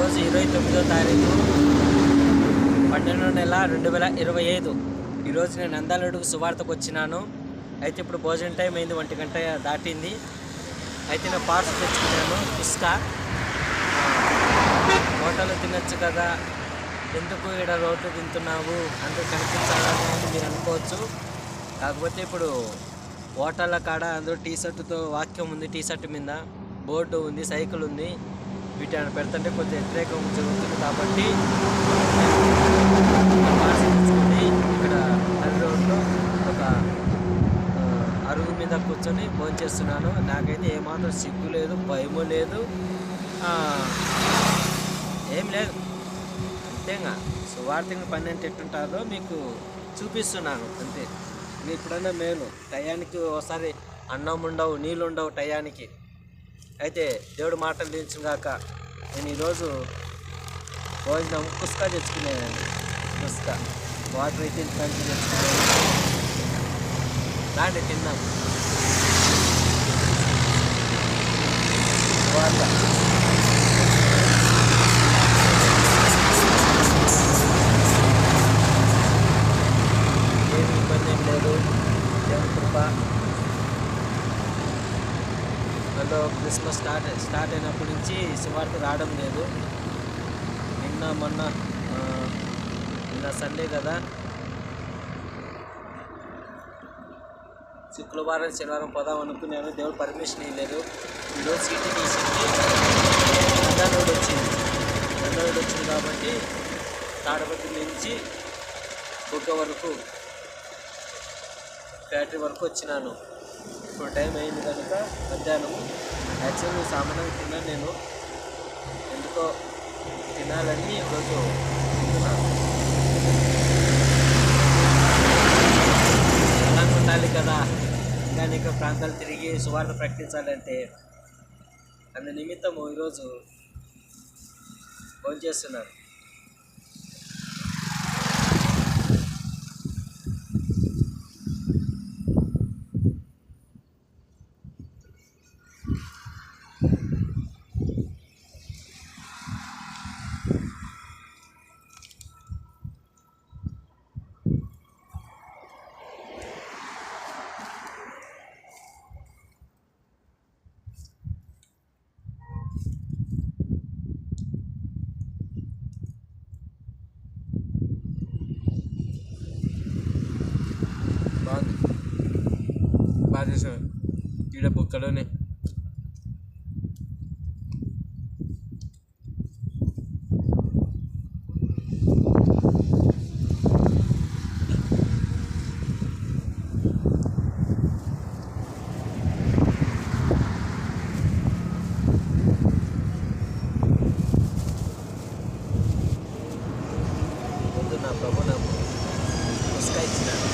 ఈరోజు 29వ తారీఖు 12వ నెల 2025. ఈరోజు నేను నందాలడుగు సువార్తకు వచ్చినాను. అయితే ఇప్పుడు భోజనం టైం అయింది, 1 గంట దాటింది. అయితే నేను పార్సల్ తెచ్చుకున్నాను కుస్కా. హోటల్లో తినచ్చు కదా, ఎందుకు ఇక్కడ రోడ్లు తింటున్నావు, అందరూ కనిపించాలని మీరు అనుకోవచ్చు. కాకపోతే ఇప్పుడు హోటళ్ళ కాడ అందరూ టీ షర్టుతో వాక్యం ఉంది, టీ షర్ట్ మీద బోర్డు ఉంది, సైకిల్ ఉంది, వీటిని పెడుతుంటే కొంచెం వ్యతిరేకం జరుగుతుంది. కాబట్టి తెచ్చుకొని ఇక్కడ నది రోడ్లో ఒక అరుగు మీద కూర్చొని భోజనం చేస్తున్నాను. నాకైతే ఏమాత్రం సిగ్గు లేదు, భయము లేదు, ఏం లేదు. అంతేగా సువార్తకి పని అంటే ఎట్టుంటారో మీకు చూపిస్తున్నాను అంతే. మీరు ఎప్పుడైనా మేలు టయానికి ఒకసారి అన్నం ఉండవు, నీళ్ళు ఉండవు టయానికి. అయితే దేవుడు మాటలు దించుగాక. నేను ఈరోజు భోజనం కుస్కా తెచ్చుకునేదండి. కుస్కా వాటర్ అయితే ఇంటికి తెచ్చుకునేది. దాన్ని తిన్నాం. వాటర్ ఏమి ఇబ్బంది ఏం లేదు, దేవుని కృప. అందులో క్రిస్మస్ స్టార్ట్ అయినప్పటి నుంచి సువార్త రావడం లేదు. నిన్న సండే కదా, శుక్రవారం శనివారం పోదాం అనుకున్నాను. దేవుడు పర్మిషన్ ఇవ్వలేదు. ఈరోజు సిటీ తీసింది, నందాలోడ్ వచ్చింది కాబట్టి తాడపత్రి నుంచి గుడ్డ వరకు ఫ్యాక్టరీ వరకు వచ్చినాను. ఇప్పుడు టైం అయింది కనుక మధ్యాహ్నం యాక్చువల్లీ సామాన్యంగా తిన్నాను. నేను ఎందుకో తినాలని ఈరోజు తింటున్నాను. ఎలా ఉండాలి కదా, ఇంకా అనేక ప్రాంతాలు తిరిగి సువార్త ప్రకటించాలంటే అందు నిమిత్తము ఈరోజు ఫోన్ చేస్తున్నాను. బాగా చేసాను ఈడ బుక్కలోనే. ముందు నా ప్రభు నాకు పుస్తక ఇచ్చినాను.